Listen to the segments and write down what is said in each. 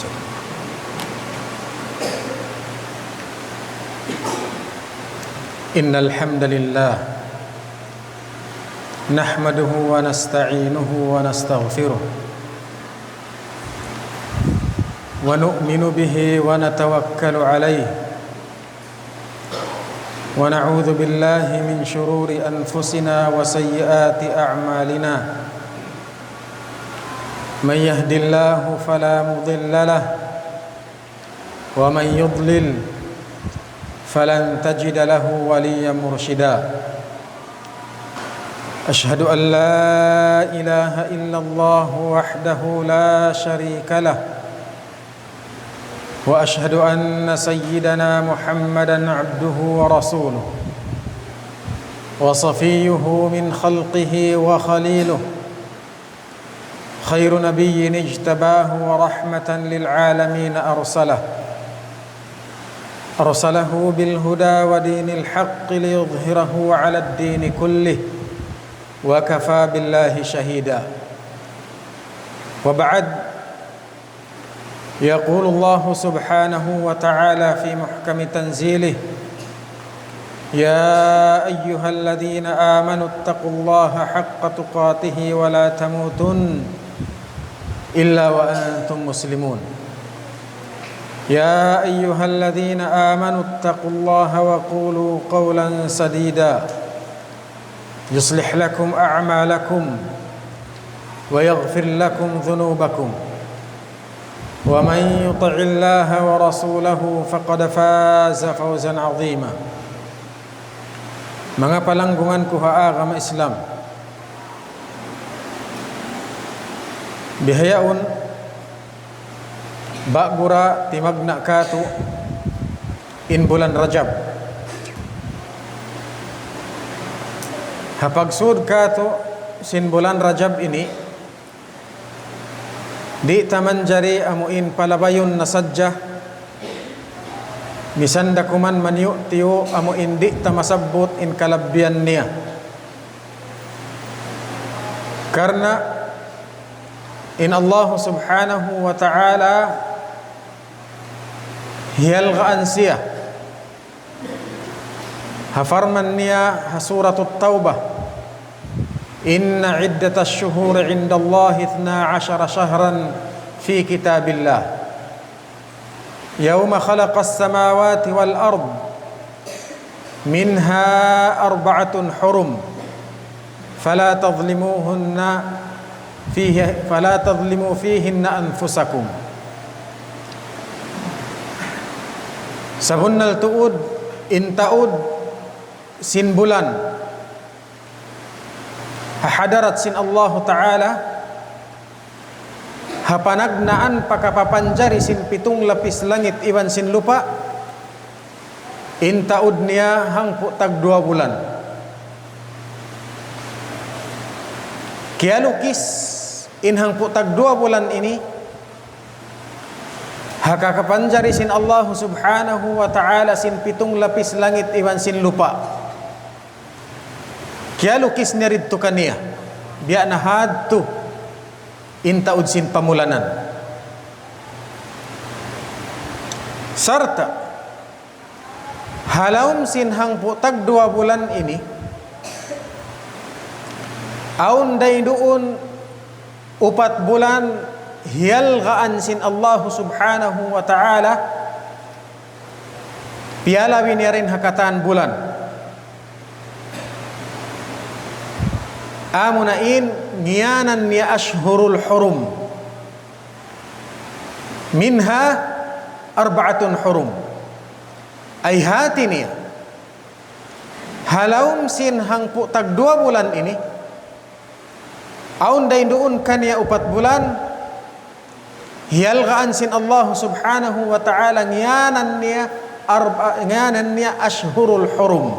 wasallam. Innal hamdalillah nahmaduhu wa nasta'inuhu wa nastaghfiruh wa nu'minu bihi wa natawakkalu alayhi wa na'udzu billahi min shururi anfusina wa sayyiati a'malina. Man yahdihillahu fala mudilla lahu wa man yudlil falan tajida lahu waliyyan mursyida. Asyhadu an la ilaha illallah wahdahu la syarika lah wa asyhadu anna sayyidana Muhammadan abduhu wa rasuluh wa safiyyuhu min khalqihi wa khaliluh khairu nabiyyin ijtabahu wa rahmatan lil alamin arsalahu bil huda wa dinil haqqi liyudhhirahu 'ala ad-din kullih wa kafa billahi shahida. Wa ba'd, yaqulu Allah subhanahu wa ta'ala fi muhkami tanzilih, ya ayyuhalladhina amanu ittaqullaha haqqa tuqatih wa la tamutun illa wa antum muslimun. Ya ayyuhalladzina amanu ittaqullaha wa qulu qawlan sadida yuslih lakum a'malakum wa yaghfir lakum dhunubakum wa man yuti'illaha wa rasulahu faqad faza fawzan 'azima. Mga palanggungan ko ha agama Islam, bihayaon bagura timagna kato in bulan Rajab. Hapagsud kato sin bulan Rajab ini, di taman jari amuin palabayon na sadya misanda kuman manyu tiyo amuin di tamasabot in kalabyan niya. Karena in Allah subhanahu wa ta'ala hiyalgaan siya hafarman niya ha suratul Taubah, inna iddatash shuhuri 'inda Allah 12 shahran fi kitabillah yawma khalaqas samawati wal ard minha arba'atun hurum fala tadhlimuhunna fala tadhlimu fihinna anfusakum. Sabunnal tuud in taud sin bulan hadarat sin Allah Ta'ala hapanagnaan pakapapanjari sin pitung lapis langit iwan sin lupa, in taud niya hangpu tag 2 bulan. Kaya lukis inhang putag 2 bulan ini hakakapanjari sin Allah subhanahu wa ta'ala sin pitung lapis langit iwan sin lupa. Kaya lukis niya ridto kaniya biya na hadto intaud sin pamulanan. Sarta halawm sin hang putag 2 bulan ini aun day doon 4 bulan hiyalgaan sin Allah subhanahu wa ta'ala pialawin niya rin hakataan bulan amunain ngiyanan niya ashhurul hurum minha 4 hurum ay hati niya halawm sin hang putag 2 bulan ini aun day doon kaniya 4 bulan hiyalgaan sin Allah subhanahu wa ta'ala ngiyanan niya ashhurul hurum.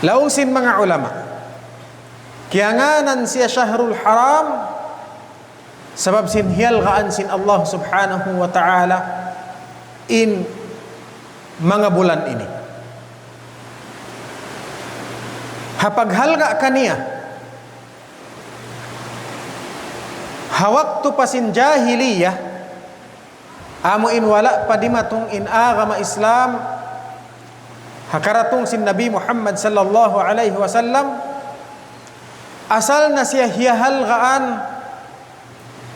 Laong sin mga ulama kiyanganan siya syahrul haram sabab sin hiyalgaan sin Allah subhanahu wa ta'ala in mga bulan ini. Hapaghalga kaniya hawaktu pasin jahiliyah amo in wala padimatong in agama Islam hakaratong sin Nabi Muhammad sallallahu alaihi wasallam asal na siya hiyahalgaan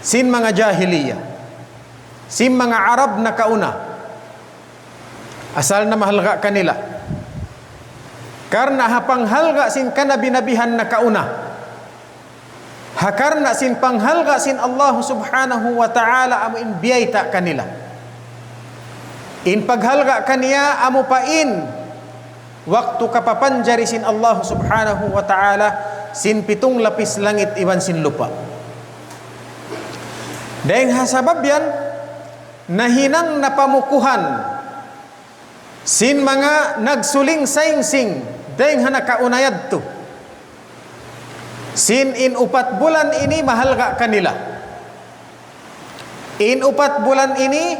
sin mga jahiliyah, sin mga Arab na kauna, asal na mahalga kanila karna hapanghalga sin kanabinabihan na kauna, hakarna sin panghalga sin Allah subhanahu wa ta'ala amo in biyayta kanila, in paghalga kaniya amo pain waktu kapapanjari sin Allah subhanahu wa ta'ala sin pitong lapis langit iwan sin lupa. Dahil hasabab yan nahinang napamukuhan sin mga nagsuling saingsing dahil hanakaunayad to sin in 4 bulan ini mahalga kanila, in 4 bulan ini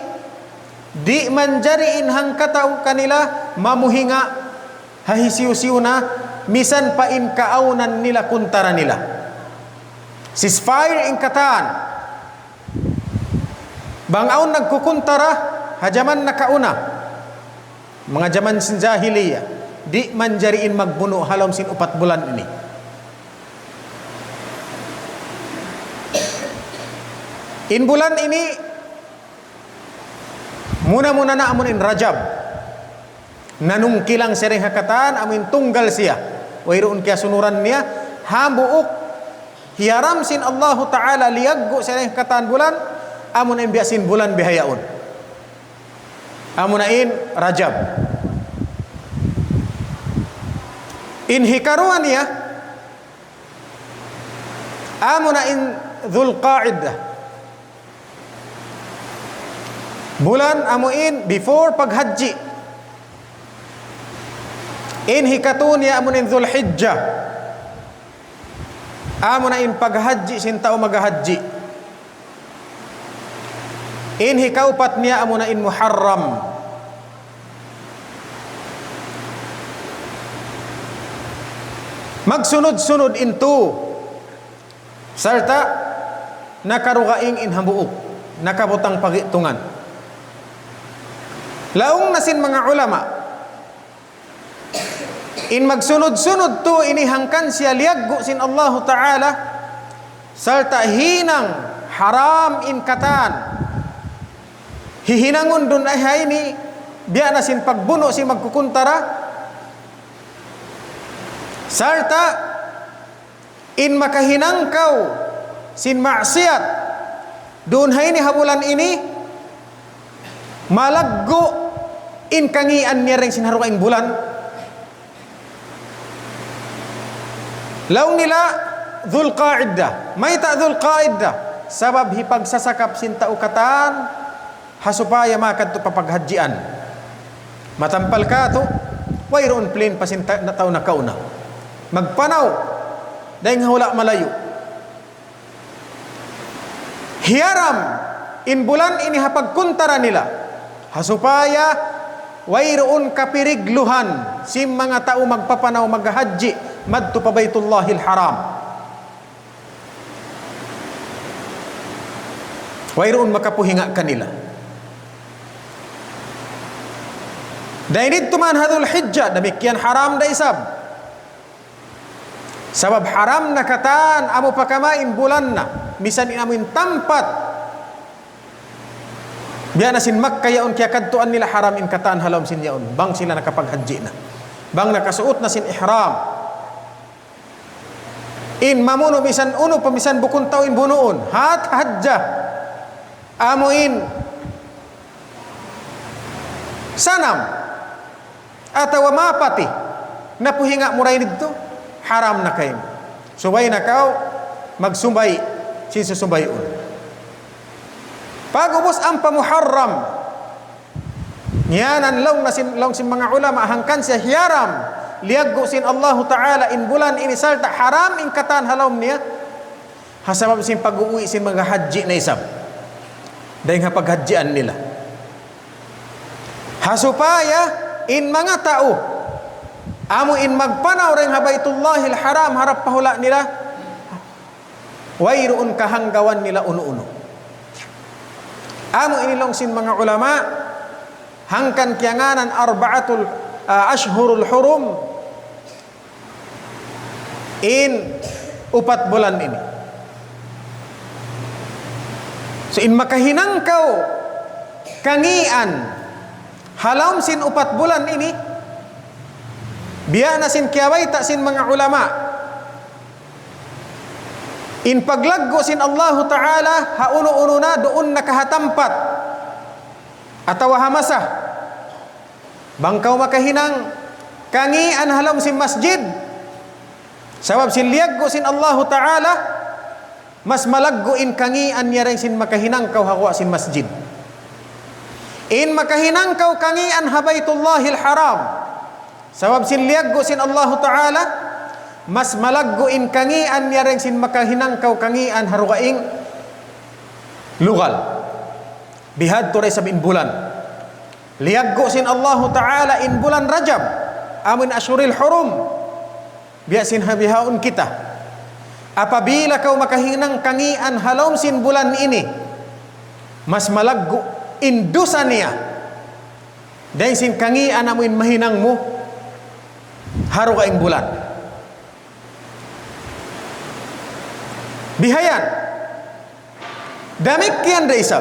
di manjari in hangkataw kanila mamuhinga hahisiw-siw na misan pa in kaaunan nila kuntara nila. Ceasefire in kataan. Bangaon nagkukuntara hajaman na kauna. Mga jaman sin jahiliya di manjariin magbuno halom sin 4 bulan ini. In bulan ini muna-muna na amon in Rajab. Nanungkilang sereng hakataan amin tunggal siya. Wairoon kaya sunuran niya hambuuk hiyaram sin Allah Ta'ala liyaggo sereng hakataan bulan amon in biasin bulan bihayaon. Amon in Rajab. In hikaruan niya amon in Dzulqa'dah. Bulan amuin before paghaji. In hikatun ya amunin Dzulhijjah. Amuna in paghaji sin tao maghaji. In hikaupat niya amuna in Muharram. Magsunod-sunod into sarta nakarugaing in hambuok, nakabutang pagitungan. Laong nasin mga ulama in magsunod-sunod to inihangkan siya liyaggo sin Allah Ta'ala sarta hinang haram in katan hihinangon dun ay hayni biya na sin pagbuno si magkukuntara sarta in makahinangkaw sin maksiat dun hayni habulan ini malaggo in kangian niya rin sinharukaing bulan. Laong nila Dzulqa'dah, may ta Dzulqa'dah sabab hipagsasakap sin taukatan hasupaya makadto papaghajian. Matampal ka to, wayroon plain pa sin tao na kauna. Magpanaw dahil hula malayo. Hiyaram in bulan ini hapagkuntara nila. Hasupaya wayroon kapirigluhan sim mga tao magpapanaw maghaji madto pa Baitullahil Haram. Wayroon makapuhinga kanila. Dahil man hadul hijjah demikian haram da isab. Sabab haram na katan amo pakamain bulan na misan inamin tampat biya na sin Makkah yaon kaya kadtuan nila haram in kataan halom sin yaon bang sila nakapaghaji na bang nakasuot na sin ihram in mamuno misan uno pamisan bukun taw in bunuon hat hajja amuin sanam atawa mapati napuhinga muray didto haram na kayo subay na kaw magsumbay sin susumbayon. Pagubos ang pamuharram nyanan long sin mga ulama hangkan siya hiyaram liyaggo sin Allah Ta'ala in bulan ini salta haram in katan halom niya hasabab sin pag-uwi sin mga haji na isab dahil nga paghajian nila hasupaya in mga tao amo in magpanaw rin ha Baitullahil Haram harap pahula nila wairuun kahanggawan nila uno-uno. Amo inilong sin mga ulama hangkan kianganan arba'atul ashhurul hurum in 4 bulan ini. So in makahinang kau kangian halom sin 4 bulan ini, biya na sin kiaway ta sin mga ulama in paglaggo sin Allah Ta'ala hauno-uno na doon nakahatampat atawa hamasah bangkaw makahinang kangian halom sin masjid sabab sin liaggo sin Allah Ta'ala mas malaggo in kangian niya rin sin makahinang kau hawa sin masjid. In makahinang kau kangian habaytullahil haram sabab sin liaggo sin Allah Ta'ala mas malaggo in kangian niya rin sin makahinang kau kangian haruaing lugal bihad to rin sabin bulan liaggo sin Allah Ta'ala in bulan Rajab amin asyuril hurum biya sin habihaun kita. Apabila kau makahinang kangian halom sin bulan ini, mas malaggo indusa niya dahil sin kangian amuin mahinang mo haro kaing bulan. Bihayan damikyan da isab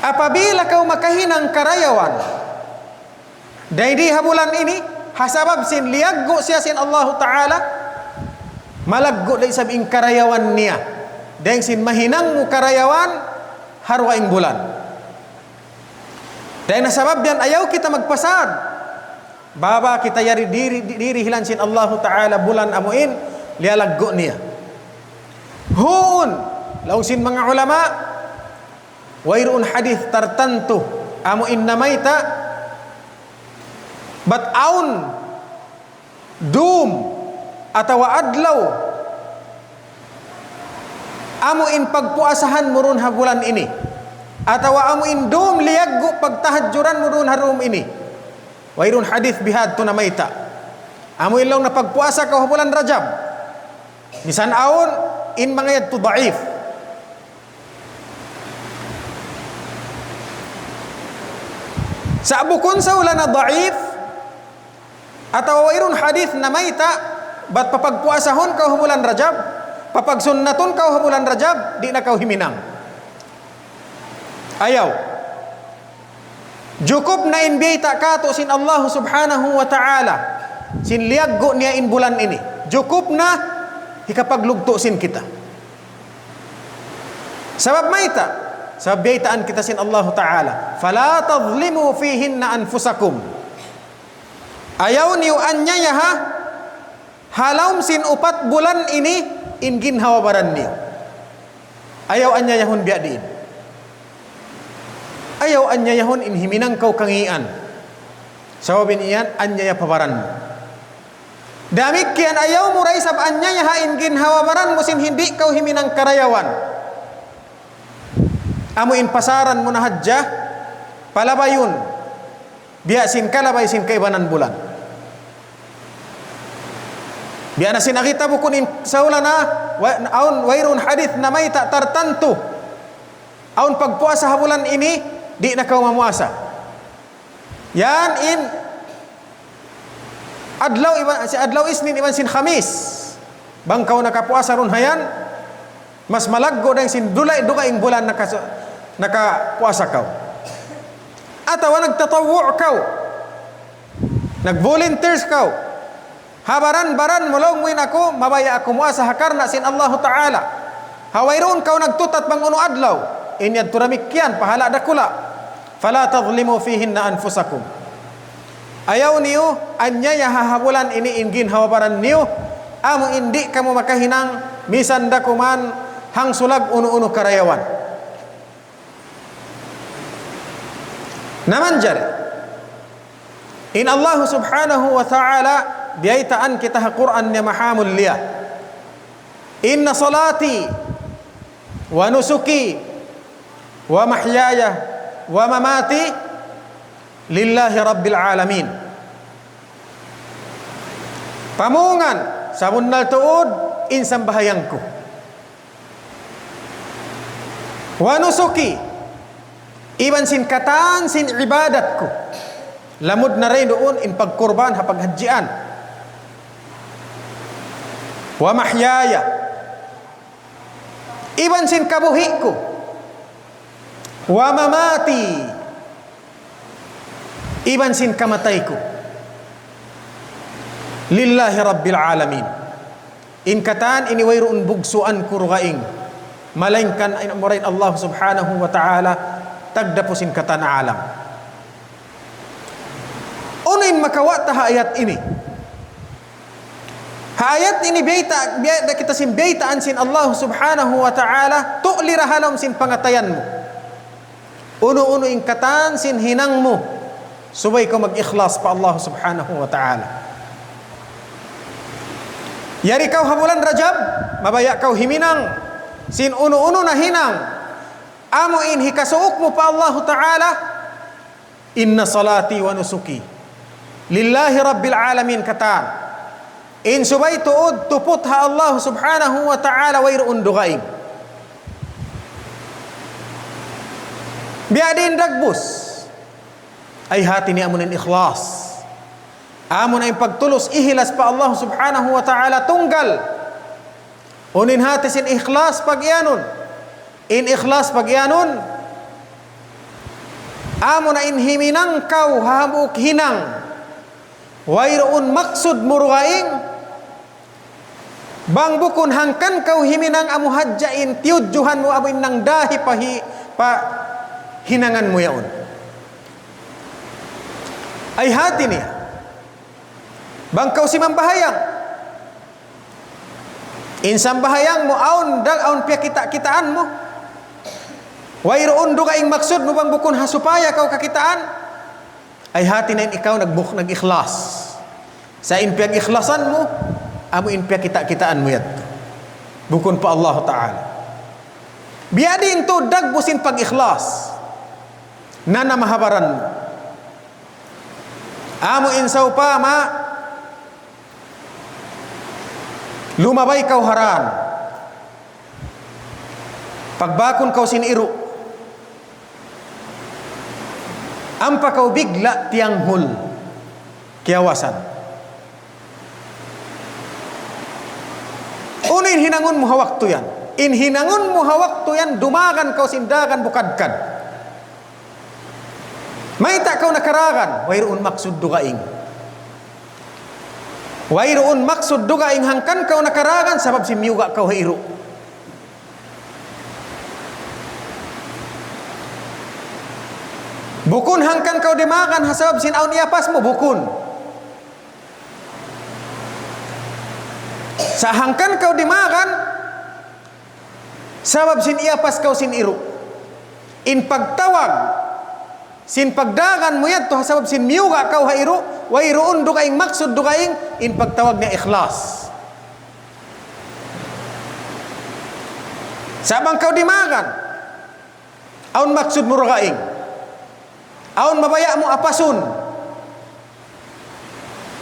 apabila kau makahinang karayawan dahil di bulan ini hasabab sin liaggo siya sin Allah Ta'ala malaggo da isab ing karayawan niya dahil sin mahinang mo karayawan haro kaing bulan. Dahil nasabab yan ayaw kita magpasad baba kita yari diri hilan sin Allah Ta'ala bulan amuin lialaggo niya huun laung sin mga ulama wairuun hadith tartantu amuin namaita bataun dum atawa adlaw amuin pagpuasahan murun ha bulan ini atawa amuin dum liaggo pagtahadjuran murun harum ini wairun hadith bihad to namaita amuin lang na pagpuasa ka bulan Rajab misan aun in mga yad to daif sa bukon sa ulan na daif atawa wairun hadith namaita bat papagpuasahon kau bulan Rajab papagsunnaton kau bulan Rajab di na kau himinang ayaw cukup na inbiyta kato sin Allah Subhanahu wa Ta'ala sin liaggo niya in bulan ini cukup na hikapaglugto sin kita sabab maita sabab biytaan kita sin Allah Ta'ala fala tadhlimu fihinna anfusakum ayaw niyo anya yaha halom sin 4 bulan ini in ginhawabaran niyo ayaw anya yahon biya diin ayaw anya yahon in himinang kau kangian sababin iyan anya ya pabaran mo damik kian ayaw mo raisab anya yaha in ginhawabaran mo sin hindi kau himinang karayawan amo in pasaran mo na hadja palabayun biya sin kalabay sin kaibanan bulan biya na sinakita bukun in saula na aun wairun hadith na may tartantu aun pagpuasa ha bulan ini di na kau mamuasa yan in adlaw isnin iban sin khamis bang kau nakapuasa ron hayan mas malaggo dahil sin dulay ing bulan nakapuasa kau atawa nagtatawwu kau nag-volunteers kau habaran-baran mulong muin ako mabaya ako muasa hakarna sin Allah Ta'ala hawairon kau nagtutat bang uno adlaw inyad turamikyan pahala dakula fala tadhlimu fihinna anfusakum ayaw niyo anya yahahabulan ini ingin hawabaran niyo amo indi kamu makahinang misan dakuman hang sulag uno-uno karayawan naman jari in Allah Subhanahu wa Ta'ala biyaitaan kita ha Quran niya mahamul liya inna salati wa nusuki wa mahyaya wa mamati lillahi rabbil alamin pamungan sa munnal tuod insang bahayangku. Wa nusuki, iban sin katan sin ibadatku. Lamod na rin doon in pagkurban ha paghadjian. Wa mahyaya, iban sin kabuhi ko. Wa mamati, iban sin kamatay ko. Lillahi Rabbil Alamin. In katan iniwayroon bugsuan kurgaing. Malaingkan ay morain Allah subhanahu wa ta'ala tagdapusin katan alam. Unin makawata ha ayat ini. Ha ayat ini biyata kita sin biytaan sin Allah subhanahu wa ta'ala tu'lira halam sin pangatayan mo. Uno-uno in katan sin hinang mo. Subay ko mag-ikhlas pa Allah subhanahu wa ta'ala. Yari kau habulan Rajab, mabaya kau himinang, sin uno-uno na hinang, amo in hikasuok mo pa Allah Ta'ala, inna salati wa nusuki, lillahi Rabbil Alamin katan, in subay tuod tuput ha Allah subhanahu wa ta'ala wayroon dugaing. Biadin dagbus, ay hati ni amunin ikhlas. Amon ay pagtulos ihilas pa Allah subhanahu wa ta'ala tunggal. Unin hati sin ikhlas pagyanon. In ikhlas pagyanon. Amon ay himinang kau hahamuk hinang. Wayroon maksud murugaing. Bang bukun hangkan kau himinang amu hadjain tiudjuhan mo amu nang dahi pa hinangan mo yaon. Ay hati niya. Bangkau si mambahayang. Insan bahayang mo aun pia kitaan mo. Wayroon do kaing maksud mo bang bukon hasupaya kau kakitaan. Ay hati na ikaw nag-ikhlas. Sa inpiag ikhlasan mo, amo inpiag kitaan mo yat. Bukon pa Allah Ta'ala. Biadin to dagbusin pag-ikhlas. Nana mahabaran mo. Amo insaw pa lumabay kau haran. Pagbakon kau siniru. Ampa kau bigla tianghul. Kiawasan. Unin hinangun mo hawak yan. In hinangun mo hawak yan, dumagan kau sindagan bukadkan. May ta kau nakaragan, wayroon maksud dugaing. Wayroon maksud dugaing hangkan kau nakaragan sabab si miyuga kau hairu. Bukun hangkan kau dimakan hasabab sin aun iapas mo bukun. Sa hangkan kau dimakan sabab sin iapas kau sin iru. In pagtawag sin pagdagan mo yan to hasabab sin miyuga kau hairu. Wayroon dugaing maksud dugaing in pagtawag na ikhlas. Sabang kau dimakan aun maksud mo rugaing. Aun mabaya mo apasun.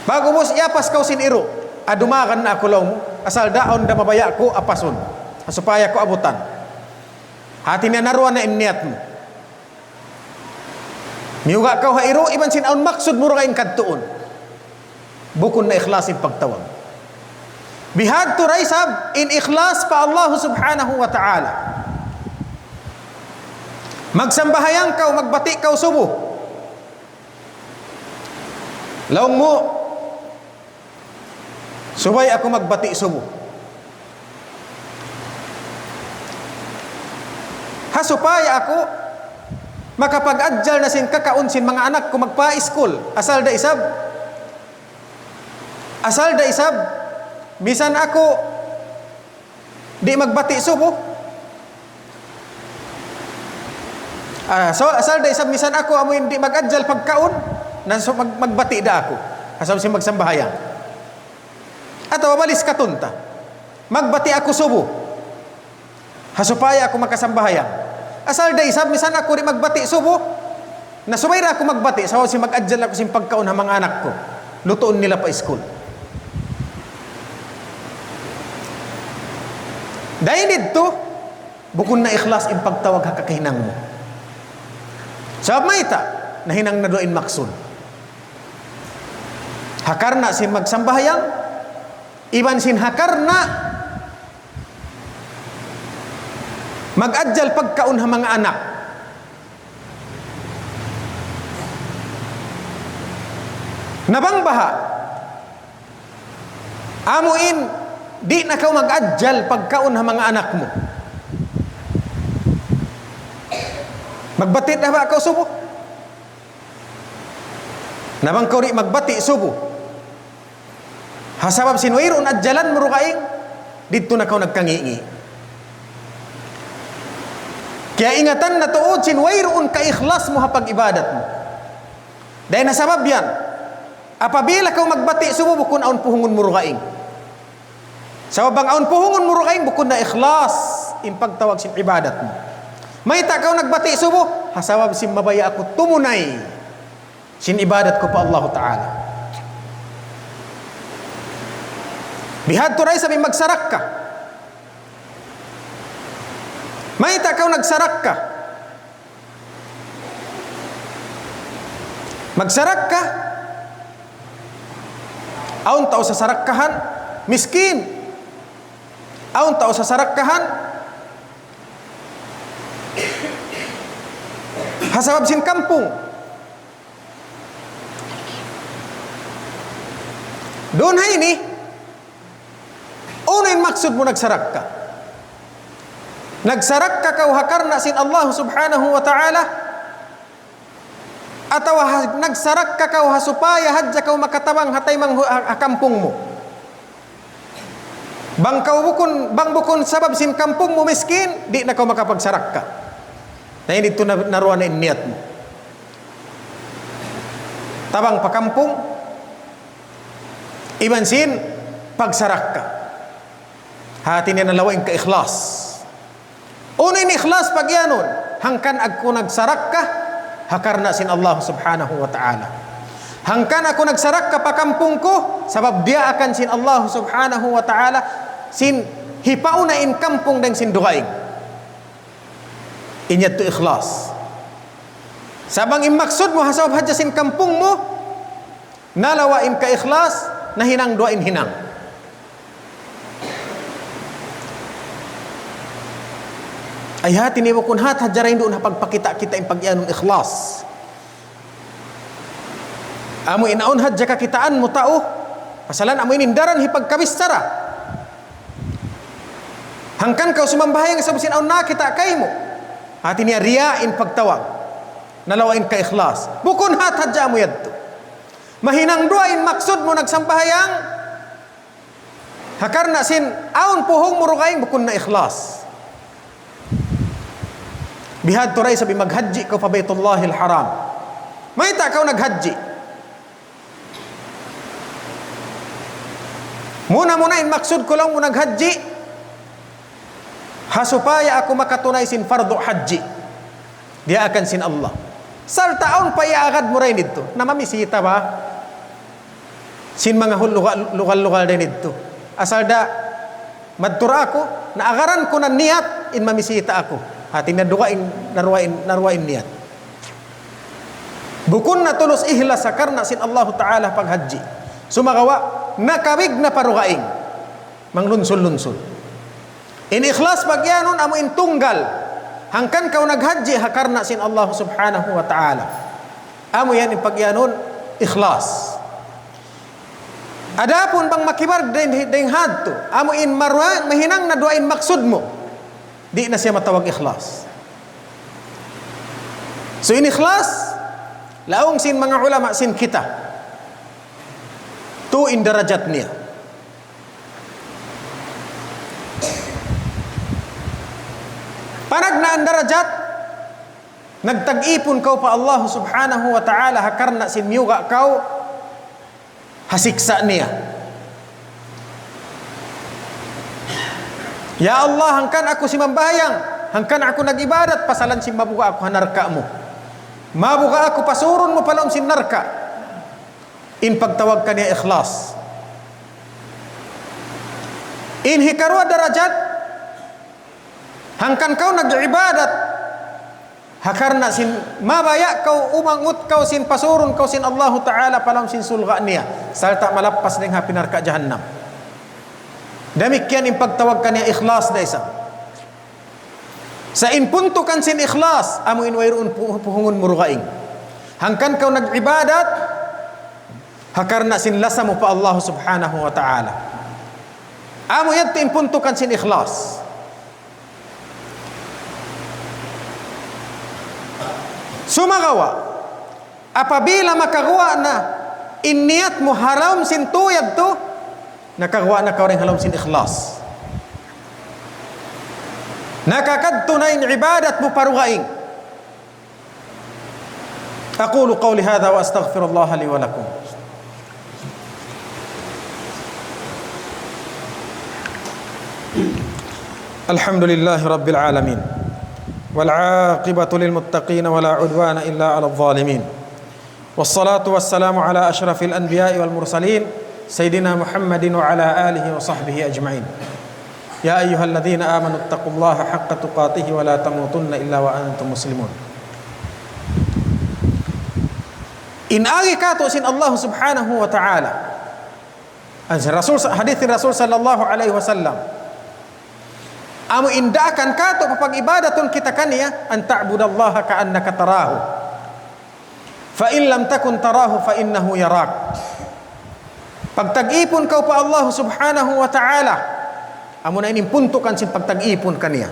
Bago mo iapas kau sin iru. Adumakan na ako law mo. Asal daon da mabaya ko apasun. Supaya ko abutan. Hati na naruan na imniat mo. Miyuga kau hairu iban sin aun maksud mo rugaing kadtuon. Bukon na ikhlasin pagtawag. Bihad to raisab in ikhlas pa Allah subhanahu wa ta'ala. Magsambahayang kau, magbati kau subuh. Laong mo, subay ako magbati subuh. Hasupaya ako makapag-adjal na sin kakaunsin mga anak ko magpa-school. Asal da isab, bisan ako di magbati subuh. So asal da isab misan ako amo hindi mag-adjal pagkaon, nanso magbati da ako. Asal si magsambahayang. Ato mabalis katunta. Magbati ako subuh. Hasupaya ako makasambahayang. Asal da isab misan ako di magbati subuh. Nasubay ra ako magbati so si mag-adjal ako sin pagkaon ng mga anak ko. Lutoon nila pa school. Dahil dito, bukun na ikhlas in pagtawag hakakahinang mo. Sabab may ita, nahinang na doin maksud. Hakar na sin magsambahayang, iban sin hakar na mag-adjal pagkaon ha mga anak. Nabangbaha, amuin, di na kau mag-adjal pagkaon ha mga anak mo. Magbatit na ba ikaw subo? Nabang kau di magbati subo. Hasabab sinwayron adjalan mo rukaing, dito na kau nagkangingi. Kaya ingatan na tuod, sinwayron ka-ikhlas mo ha pag-ibadat mo. Dahil nasabab yan, apabila kau magbati subo, bukun aon puhungon mo rukaing. Sabab ang aon puhungon mo rukaing, bukun na ikhlas in pagtawag sin ibadat mo. May takaw nagbati subo, hasawab sin mabaya ako tumunay sin ibadat ko pa Allah Ta'ala. Bihad turay sabi magsarak ka. May takaw nagsarak ka. Magsarak ka. Aun tao sa sarakkahan, miskin. Aun tao sa sarakkahan, hasabab sin kampung. Doon hay ini, uno yung maksud mo nagsarak ka. Nagsarak ka kau hakar na sin Allah subhanahu wa ta'ala, ataw nagsarak ka kau hasupaya hadja kau makatabang hatay mang kampung mo. Bang bukon sabab sin kampung mo miskin, di na kau makapagsarak ka. Na hindi ito naruan na niat mo. Tabang pakampung, iban sin pagsarak ka. Hati niya nalawain ka ikhlas. Unin ikhlas pag yanon, hangkan ako nagsarak ka, hakar na sin Allah subhanahu wa ta'ala. Hangkan ako nagsarak ka pakampung ko, sabab dia akan sin Allah subhanahu wa ta'ala, sin hipauna in kampung dan sin dugaing. Inyat tu ikhlas. Sabang imaksud mo hasab hadja sin kampung mo, nalawain ka ikhlas, nahinang duain hinang. Ay hati ni wakun hat hajarain doon pagpakita kita in pagyanong ikhlas. Amo inaon hadja kakitaan mo tao, pasalan amo inindaran hipagkabistara. Hangkan kau sumambahayang sa busin aon nakita kay mo. Hati niya riyain pagtawag, nalawain ka ikhlas. Bukun hat hadja mo yadto. Mahinang duain maksud mo nagsampahayang, hakar na sin aon puhong mo rukaing bukun na ikhlas. Bihad turay sabi maghaji ka pa Baitullahil Haram. May takaw naghaji. Muna in maksud ko lang mo naghaji, hasupaya ako makatunay sin fardu haji. Dia akan sin Allah. Sal taon pa iagad mo rin dito. Namamisita ba? Sin mga lugal-lugal din dito. Asal da madtura ako, naagaran ko na niyat in mamisita ako. Hati na naruwain niyat. Bukun na tulos ihlas sakar na sin Allah Ta'ala paghaji. Sumagawa, nakabig na parugaing. Manglunsol-lunsol. In ikhlas pagyanon amo in tunggal. Hangkan kau naghaji hakar na sin Allah Subhanahu wa Ta'ala. Amo yan in pagyanon ikhlas. Adapun bang makibar ding hadto, amo in marwa mahinang na duain maksud mo. Di na siya matawag ikhlas. So in ikhlas, laong sin mga ulama sin kita. Tu in darajat niya. Panag na ang darajat, nagtag-ipon kau pa Allah subhanahu wa ta'ala hakar na sin miyuga kau, hasiksa niya. Ya Allah, hangkan aku si mambayang, hangkan aku nag-ibadat, pasalan si mabuka ako hanarka mo. Mabuka ako pasurun mo palom sin narka. In pagtawag ka niya ikhlas. In hikarwa darajat, Hangkan kau nag-ibadat, hakarna sin mabaya kau umangut kau sin pasurun kau sin Allah Ta'ala palam sin sulga niya. Salta malapas ng hapinar ka jahannam. Demikian yung pagtawag kanya ikhlas na isa. Sa inpunto kan sin ikhlas, amo inwayroon puhungon murugaing. Hangkan kau nag-ibadat, hakarna sin lasa mo pa Allah Subhanahu wa Ta'ala. Amo yan inpunto kan sin ikhlas. Sumagawa, apabila makagawa na iniyat mo haram sin tuyad to, nakagawa na ka rin haram sin ikhlas. Nakakadto na in ibadat mo parugaing. Aqulu qawli hadha wa astaghfirullah li wa lakum. Alhamdulillahi rabbil alamin. والعاقبة للمتقين ولا عدوان إلا على الظالمين والصلاة والسلام على أشرف الأنبياء والمرسلين سيدنا محمد وعلى آله وصحبه أجمعين يا أيها الذين آمنوا اتقوا الله حق تقاته ولا تموتن إلا وأنتم مسلمون إن آغي كاتو سن الله سبحانه وتعالى حديث الرسول صلى الله عليه وسلم amo indakan kato kapag ibadatun kita kaniya an ta'budallaha ka'annaka tarahu fa in lam takun tarahu fa innahu yarak. Pagtag-ipon kau pa Allah Subhanahu wa Ta'ala, amo na inimpunto kan sin pagtag-ipon kaniya.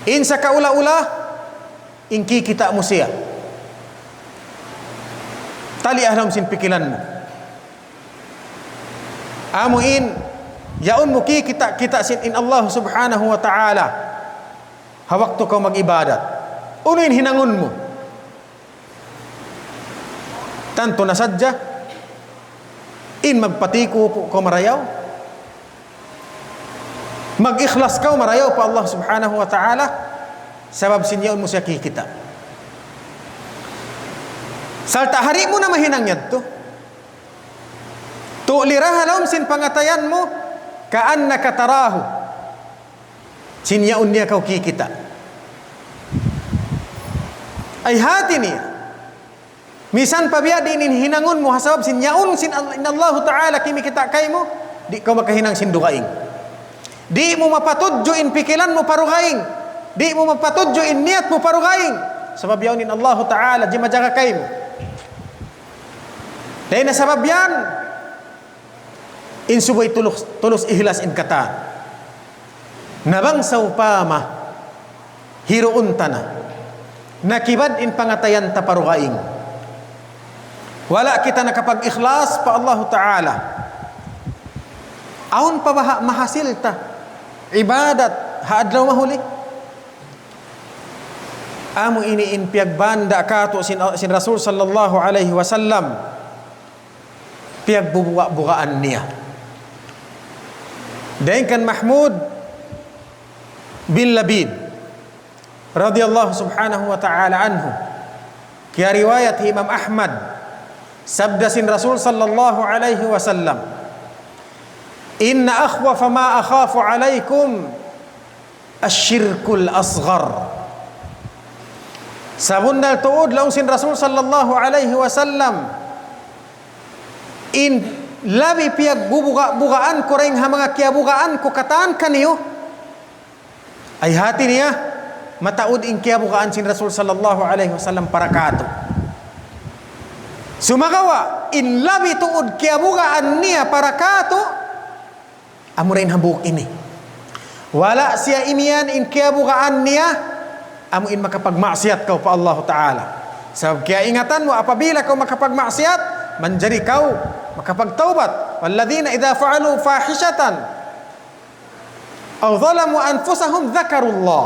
In sa kaula-ula inki kita mo siya. Tali ahlam sin pikilan mo. Amo in yaon mo kita sin in Allah Subhanahu wa Ta'ala hawakto ka mag-ibadat. Unuin hinangon mo. Tanto nasadya in magpatiko po ka marayaw. Mag-ikhlas ka marayaw pa Allah Subhanahu wa Ta'ala sabab sinyaon mo siya kikita. Salta hari mo na mahinang yadto. Tu'liraha lahum sin pangatayan mo ka'annaka tarahu. Sinyaon niya kau kikita. Ay hati niya. Misan pa biya din hinangon mo hasabab sinyaon sin Allah Ta'ala kimi kita kay mo, di kau makahinang sindugaing. Di mo mapatudyo in pikilan mo parugaing. Di mo mapatudyo in niyat mo parugaing. Sabab yaon in Allah Ta'ala di majaga kay mo. Dahil na sabab yan in subay tulus ihlas in kata nabang saupama hiruun tana nakibad in pangatayan ta parugaing wala kita nakapag-ikhlas pa Allah Ta'ala aun pa mahasil ta ibadat haadlaw mahuli amo ini in piagbanda kato sin Rasul sallallahu alaihi wasallam piagbubugaan niya. Dahin kan Mahmud bin Labid radhiyallahu subhanahu wa ta'ala anhu kaya riwayat Imam Ahmad sabda sin Rasul sallallahu alaihi wasallam inna akhwafa ma akhafu alaikum asyirkul asghar. Sabundal tuod laung sin Rasul sallallahu alaihi wasallam in labi piag bugaan ko rin ha mga kiyabugaan ko kataan kaniyo ay hati niya mataud in kiyabugaan sin Rasul sallallahu alaihi wasallam parakato sumagawa in labi tuod kiyabugaan niya parakato amo rin habuk ini wala siya imian in kiyabugaan niya amo in makapagmaksiyat kau pa Allah Ta'ala sabab kaya ingatan mo apabila kau makapagmaksiyat manjari kau makapagtaubat walladhina idza fa'alu fahishatan aw zalamu anfusahum dzakarullah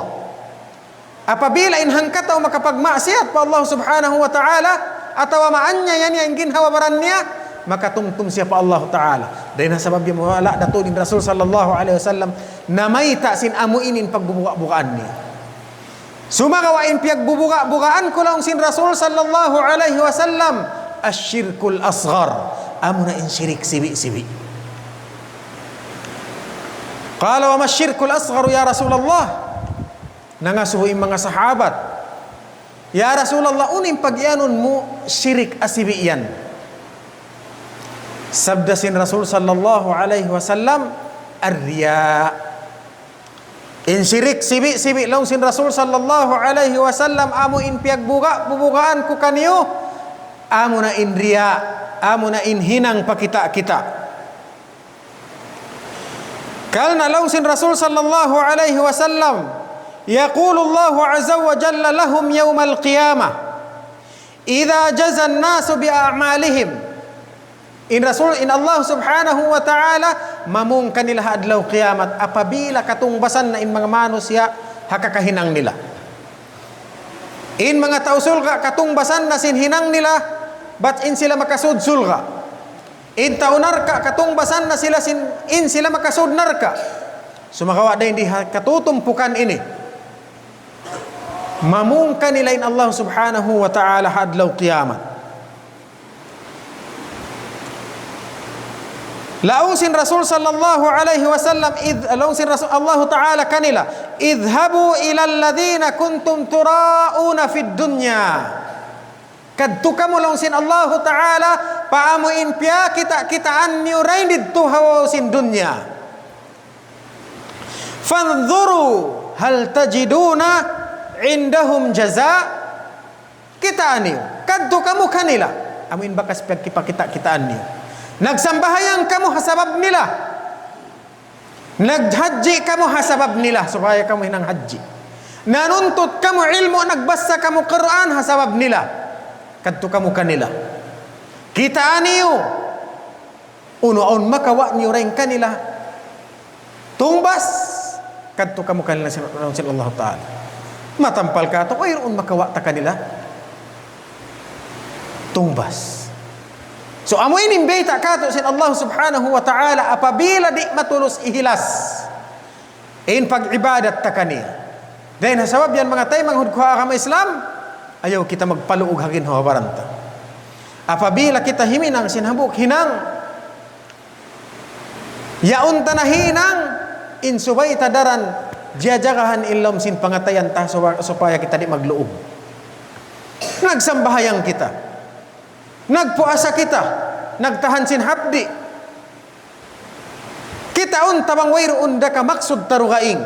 apabila in hangkataw makapagmaksiyat pa Allah Subhanahu wa Ta'ala atawa maanya yan yang ginhawa barannya maka tungtum siya pa Allah Ta'ala dahil na sabab yung wala datulin Rasul sallallahu alaihi wasallam na may sin amuinin pagbubuka-bukaan niya sumagawain piyagbubuka-bukaan ko lang sin Rasul sallallahu alaihi wasallam asyirkul asghar amo na in syirik sibi-sibi Qala wa masyirkul asgharu ya Rasulullah. Nangasuhin mga sahabat, ya Rasulullah, uning pagyanon mo syirik asibiyan. Sabda sin Rasul sallallahu alaihi wasallam, ar-riya. In syirik sibi long sin Rasul sallallahu alaihi wasallam, amo in bubugaan ko kaniyo, amo na in riya, amo na in hinang pakita kita. Kalna long sin Rasul sallallahu alaihi wasallam, yaqulu Allah azza wa jalla lahum yawmal qiyamah idza jaza an-nasu bi a'malihim. In Allah subhanahu wa ta'ala mamung kanila adlaw qiyamat apabila katungbasan na in mga manusia hakakahinang nila. In mga tausulga katungbasan na sinhinang nila, but in sila makasudsulga. In taunarka katungbasan na sila in sila makasudnarka. Sumakawa na hindi katutumpukan ini. Mamung kanila in Allah subhanahu wa ta'ala hadlaw qiyamat. Laung sin Rasul sallallahu alaihi wasallam laung sin Rasul Allah ta'ala kanila, idhabu ila alladhina kuntum turauna fid dunya. Kadto kamo laung sin Allah ta'ala paamo in pia kitaan niyo rain didto hawo sin dunya. Fanzuru hal tajiduna indahum jaza. Kitaan niyo kadto kamo kanila, amin bakas kitaan niyo. Nagsambahayang kamu hasabab nila, naghaji kamu hasabab nila supaya kamu hinang haji, nanuntut kamu ilmu, nagbasa kamu Quran hasabab nila, kadto kamu kanila. Kitaan niyo uno-on makawa niyo rin kanila tumbas, kadto kamu kanila sa Allah ta'ala. Matampal ka to, ayun makawa ta kanila tumbas. So amo inimbita kato sin Allah subhanahu wa ta'ala apabila di matulus ihilas in pag-ibadat ta kaniya. Dahil hasabab yan mga tay manghud ko akam Islam, ayaw kita magpaluog hagin hawabaranta. Apabila kita himinang sinhabuk hinang yaun ta na hinang in subay tadaran jajagahan ilom sin pangatayan ta supaya kita di magluog. Nagsambahayang kita, nagpuasa kita, nagtahan sin hapdi, kita tabang wayroon da ka maksud tarugaing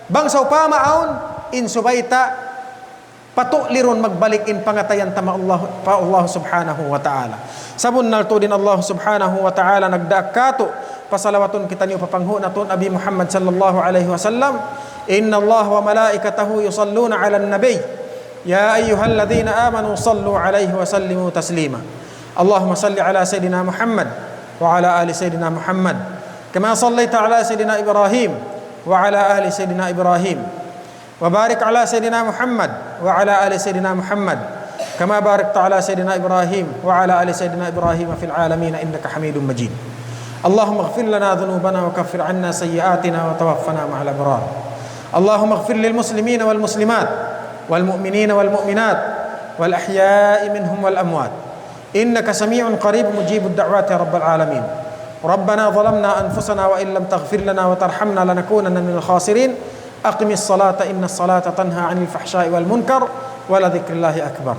bangsaw pamaon in subayta patuliron magbalik in pangatayan tama Allah subhanahu wa ta'ala. Sabon nalto din Allah subhanahu wa ta'ala nagdakato pasalawatun kita niyo papanghu naton Abi Muhammad sallallahu alaihi wasallam, inna Allah wa malaikatahu yusalluna ala nabi ya ayyuhalladhina amanu sallu alaihi wa sallimu taslima. Allahumma salli ala Sayyidina Muhammad wa ala ali Sayyidina Muhammad kama sallaita ala Sayyidina Ibrahim wa ala ali Sayyidina Ibrahim wa barik ala Sayyidina Muhammad wa ala ali Sayyidina Muhammad kama barakta ala Sayyidina Ibrahim wa ala ali Sayyidina Ibrahim fil alamin innaka Hamidum Majid. Allahumma ighfir lana dhunubana wa kaffir 'anna sayyi'atina wa tawaffana ma'al abrar. Allahumma ighfir lil muslimina wal muslimat wal mu'minina wal mu'minat wal ahya'i minhum wal amwat. إنك سميع قريب مجيب الدعوات يا رب العالمين. ربنا ظلمنا أنفسنا وإن لم تغفر لنا وترحمنا لنكونن من الخاسرين. أقم الصلاة إن الصلاة تنهى عن الفحشاء والمنكر ولذكر الله أكبر.